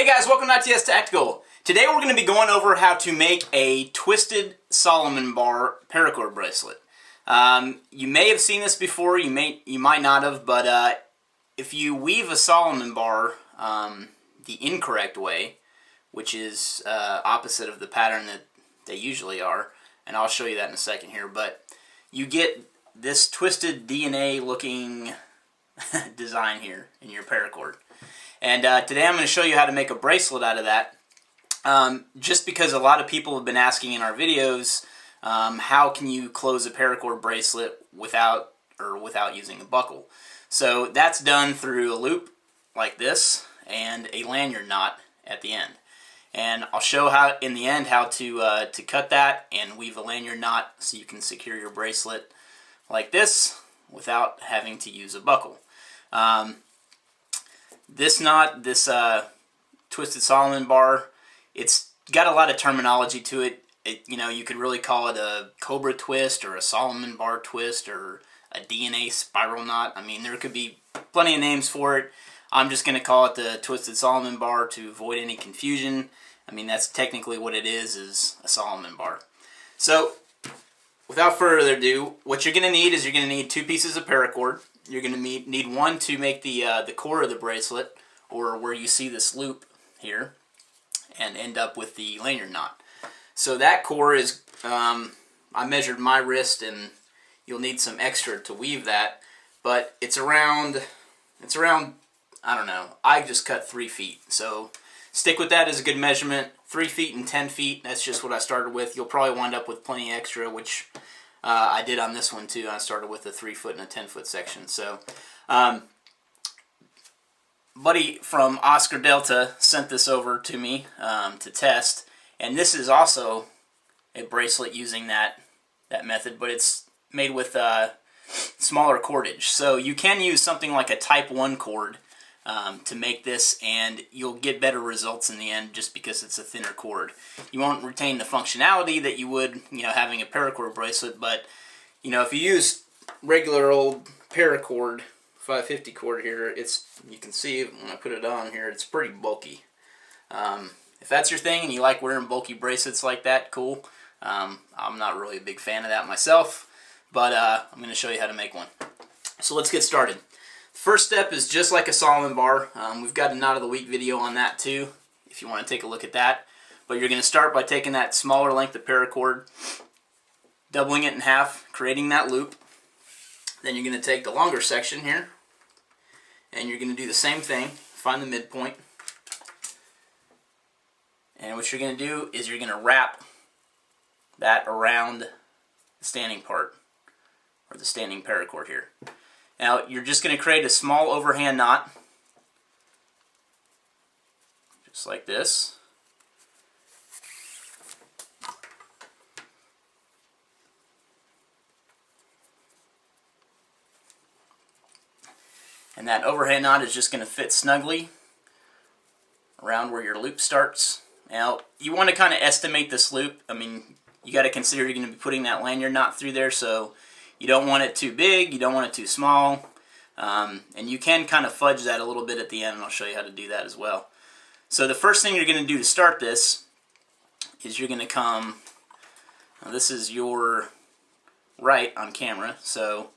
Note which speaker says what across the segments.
Speaker 1: Hey guys, welcome to ITS Tactical. Today we're going to be going over how to make a twisted Solomon bar paracord bracelet. You may have seen this before, you might not have, but if you weave a Solomon bar the incorrect way, which is opposite of the pattern that they usually are, and I'll show you that in a second here, but you get this twisted DNA looking design here in your paracord. And today I'm going to show you how to make a bracelet out of that. Just because a lot of people have been asking in our videos, how can you close a paracord bracelet without using a buckle? So that's done through a loop like this and a lanyard knot at the end. And I'll show how in the end how to cut that and weave a lanyard knot so you can secure your bracelet like this without having to use a buckle. This knot, this twisted Solomon bar, it's got a lot of terminology to it. You could really call it a cobra twist or a Solomon bar twist or a DNA spiral knot. I mean, there could be plenty of names for it. I'm just going to call it the twisted Solomon bar to avoid any confusion. I mean, that's technically what it is a Solomon bar. So, without further ado, what you're going to need is you're going to need 2 pieces of paracord. You're going to need one to make the core of the bracelet, or where you see this loop here, and end up with the lanyard knot. So that core is, I measured my wrist, and you'll need some extra to weave that, but it's around, I don't know, I just cut 3 feet. So stick with that as a good measurement. 3 feet and 10 feet, that's just what I started with. You'll probably wind up with plenty extra, which I did on this one too. I started with a 3-foot and a 10-foot section. So, buddy from Oscar Delta sent this over to me to test, and this is also a bracelet using that method, but it's made with smaller cordage. So you can use something like a Type 1 cord to make this, and you'll get better results in the end just because it's a thinner cord. You won't retain the functionality that you would, having a paracord bracelet, but, if you use regular old paracord 550 cord here, you can see when I put it on here, it's pretty bulky. If that's your thing and you like wearing bulky bracelets like that, cool. I'm not really a big fan of that myself, but I'm going to show you how to make one. So let's get started. First step is just like a Solomon bar. We've got a knot of the week video on that too, if you want to take a look at that. But you're going to start by taking that smaller length of paracord, doubling it in half, creating that loop. Then you're going to take the longer section here, and you're going to do the same thing, find the midpoint. And what you're going to do is you're going to wrap that around the standing part, or the standing paracord here. Now, you're just going to create a small overhand knot, just like this. And that overhand knot is just going to fit snugly around where your loop starts. Now, you want to kind of estimate this loop. I mean, you got to consider you're going to be putting that lanyard knot through there, so you don't want it too big, you don't want it too small, and you can kind of fudge that a little bit at the end, and I'll show you how to do that as well. So the first thing you're going to do to start this is you're going to come, now this is your right on camera, so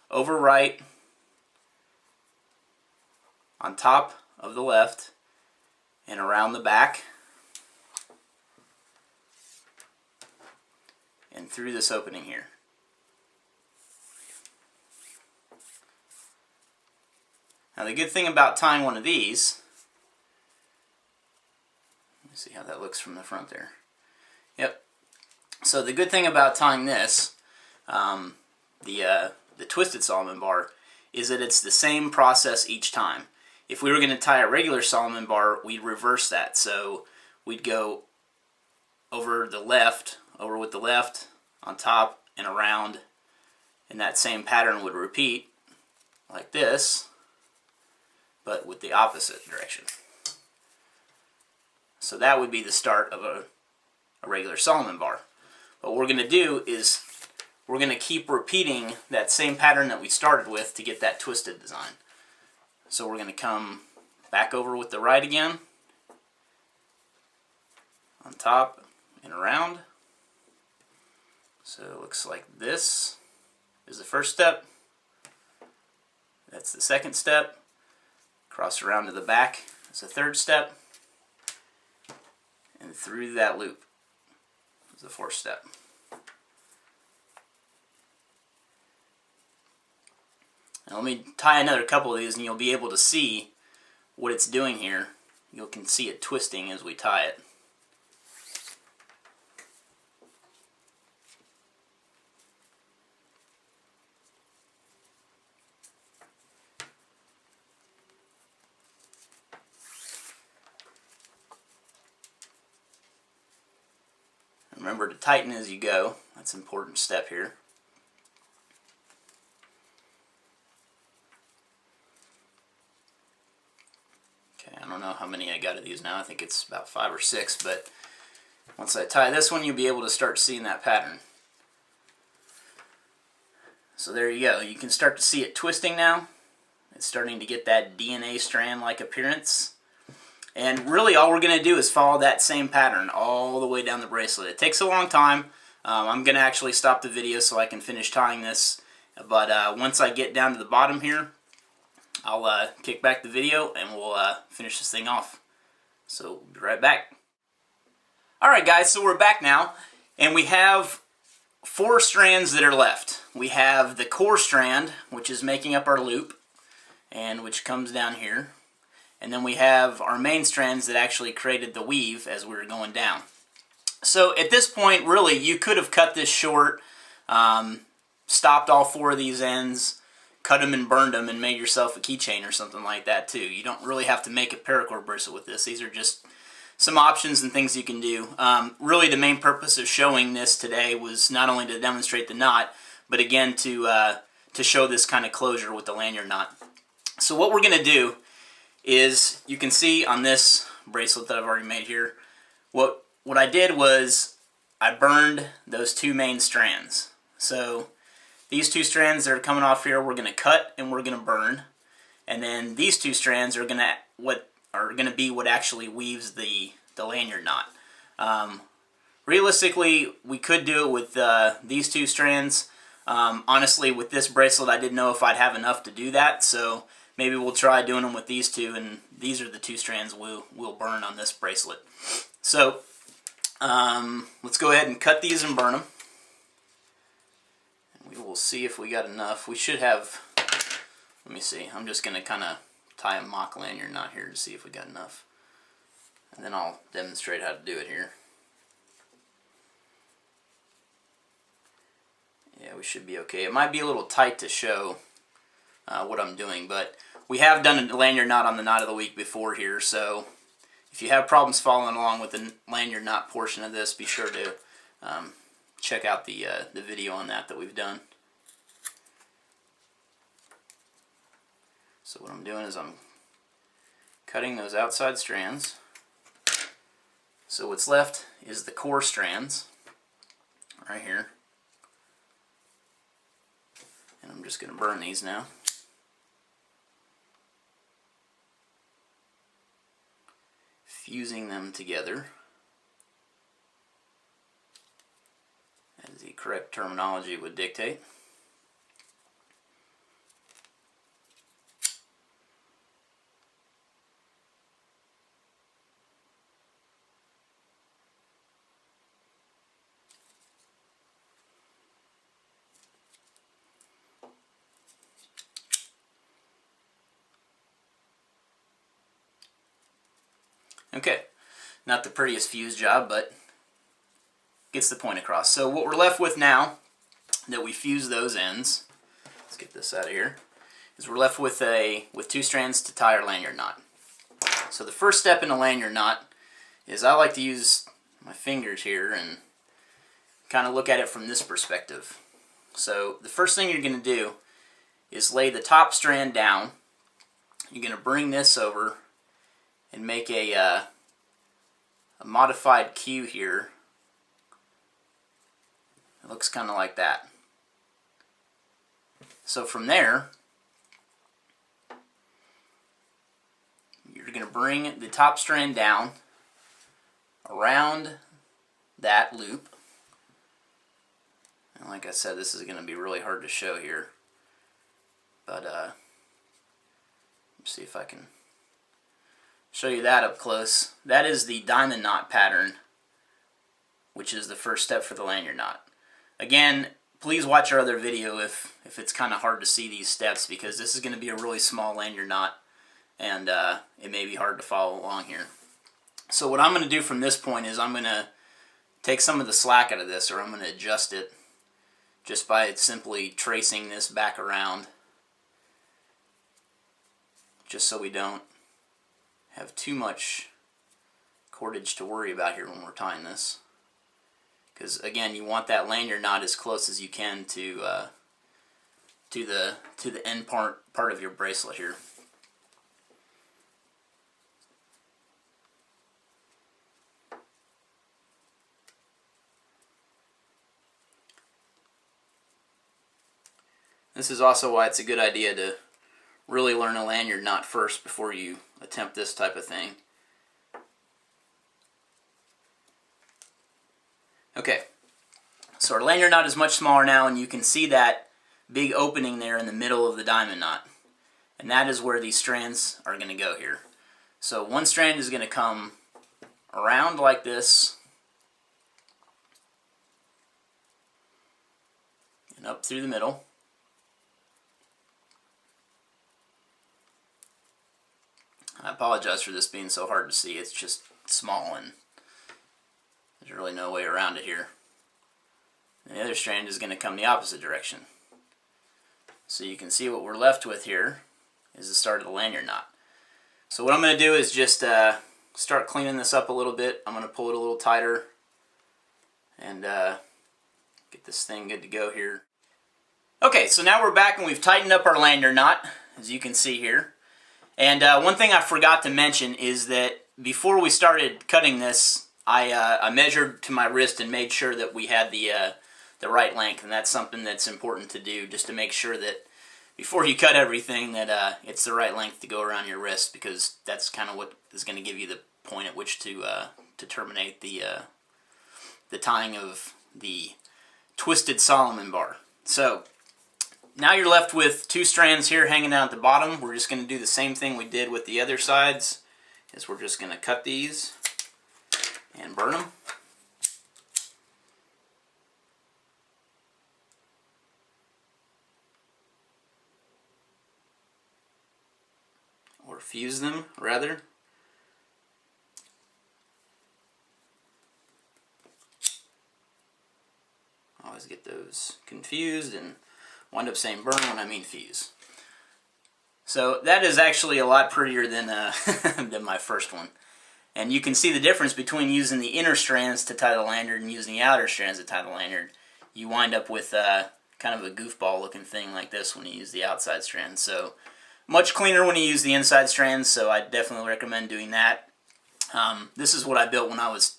Speaker 1: over right, on top of the left, and around the back, and through this opening here. Now the good thing about tying one of these, let me see how that looks from the front there. Yep. So the good thing about tying this, the twisted Solomon bar, is that it's the same process each time. If we were going to tie a regular Solomon bar, we'd reverse that. So we'd go over with the left, on top and around, and that same pattern would repeat like this, but with the opposite direction. So that would be the start of a regular Solomon bar. What we're going to do is we're going to keep repeating that same pattern that we started with to get that twisted design. So we're going to come back over with the right again, on top and around. So it looks like this is the first step. That's the second step. Cross around to the back is the third step. And through that loop is the fourth step. Now let me tie another couple of these and you'll be able to see what it's doing here. You can see it twisting as we tie it. Remember to tighten as you go. That's an important step here. Okay, I don't know how many I got of these now. I think it's about 5 or 6, but once I tie this one, you'll be able to start seeing that pattern. So there you go. You can start to see it twisting now. It's starting to get that DNA strand-like appearance. And really all we're going to do is follow that same pattern all the way down the bracelet. It takes a long time. I'm going to actually stop the video so I can finish tying this. But once I get down to the bottom here, I'll kick back the video and we'll finish this thing off. So we'll be right back. Alright guys, so we're back now. And we have 4 strands that are left. We have the core strand, which is making up our loop, and which comes down here. And then we have our main strands that actually created the weave as we were going down. So at this point, really, you could have cut this short, stopped all 4 of these ends, cut them and burned them, and made yourself a keychain or something like that too. You don't really have to make a paracord bracelet with this. These are just some options and things you can do. Really, the main purpose of showing this today was not only to demonstrate the knot, but again to show this kind of closure with the lanyard knot. So what we're going to do is, you can see on this bracelet that I've already made here, what I did was I burned those 2 main strands. So these 2 strands that are coming off here, we're going to cut and we're going to burn, and then these 2 strands are going to be what actually weaves the lanyard knot. Realistically, we could do it with these 2 strands. Honestly, with this bracelet, I didn't know if I'd have enough to do that, so maybe we'll try doing them with these 2, and these are the 2 strands we'll burn on this bracelet. So let's go ahead and cut these and burn them. And we will see if we got enough. We should have, let me see, I'm just going to kind of tie a mock lanyard knot here to see if we got enough. And then I'll demonstrate how to do it here. Yeah, we should be okay. It might be a little tight to show what I'm doing, but we have done a lanyard knot on the knot of the week before here, so if you have problems following along with the lanyard knot portion of this, be sure to check out the video on that we've done. So what I'm doing is I'm cutting those outside strands. So what's left is the core strands right here. And I'm just going to burn these now. Fusing them together, as the correct terminology would dictate. Okay, not the prettiest fuse job, but gets the point across. So what we're left with now that we fuse those ends, let's get this out of here, is we're left with 2 strands to tie our lanyard knot. So the first step in a lanyard knot is I like to use my fingers here and kind of look at it from this perspective. So the first thing you're going to do is lay the top strand down. You're going to bring this over and make a modified Q here. It looks kind of like that. So from there, you're going to bring the top strand down, around that loop. And like I said, this is going to be really hard to show here, but let's see if I can show you that up close. That is the diamond knot pattern, which is the first step for the lanyard knot. Again, please watch our other video if it's kind of hard to see these steps, because this is going to be a really small lanyard knot, and it may be hard to follow along here. So what I'm going to do from this point is I'm going to take some of the slack out of this, or I'm going to adjust it just by simply tracing this back around, just so we don't have too much cordage to worry about here when we're tying this. Because again, you want that lanyard knot as close as you can to the end part of your bracelet here. This is also why it's a good idea to really learn a lanyard knot first before you attempt this type of thing. Okay, so our lanyard knot is much smaller now, and you can see that big opening there in the middle of the diamond knot. And that is where these strands are going to go here. So one strand is going to come around like this and up through the middle. I apologize for this being so hard to see. It's just small and there's really no way around it here. And the other strand is going to come the opposite direction. So you can see what we're left with here is the start of the lanyard knot. So what I'm going to do is just start cleaning this up a little bit. I'm going to pull it a little tighter and get this thing good to go here. Okay, so now we're back and we've tightened up our lanyard knot, as you can see here. And one thing I forgot to mention is that before we started cutting this, I measured to my wrist and made sure that we had the right length, and that's something that's important to do, just to make sure that before you cut everything that it's the right length to go around your wrist, because that's kind of what is going to give you the point at which to terminate the tying of the twisted Solomon bar. So now you're left with two strands here hanging out at the bottom. We're just going to do the same thing we did with the other sides, is we're just going to cut these and burn them. Or fuse them, rather. I always get those confused and wind up saying burn when I mean fuse. So that is actually a lot prettier than than my first one. And you can see the difference between using the inner strands to tie the lanyard and using the outer strands to tie the lanyard. You wind up with kind of a goofball looking thing like this when you use the outside strands. So much cleaner when you use the inside strands, so I definitely recommend doing that. This is what I built when I was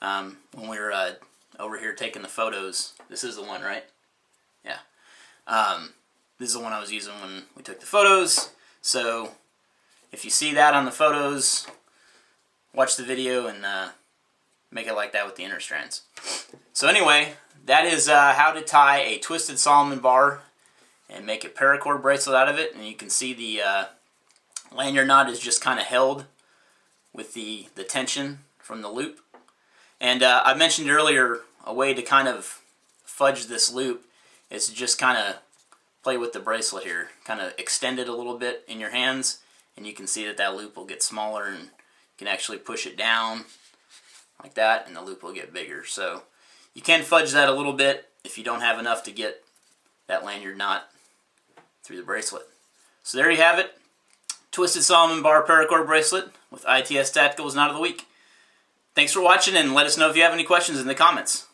Speaker 1: when we were over here taking the photos. This is the one, right? Yeah. This is the one I was using when we took the photos. So if you see that on the photos, watch the video and make it like that with the inner strands. So anyway, that is how to tie a twisted Solomon bar and make a paracord bracelet out of it. And you can see the lanyard knot is just kind of held with the tension from the loop. And I mentioned earlier a way to kind of fudge this loop is to just kind of play with the bracelet here. Kind of extend it a little bit in your hands, and you can see that that loop will get smaller, and you can actually push it down like that, and the loop will get bigger. So you can fudge that a little bit if you don't have enough to get that lanyard knot through the bracelet. So there you have it. Twisted Solomon bar paracord bracelet with ITS Tacticals Knot of the Week. Thanks for watching, and let us know if you have any questions in the comments.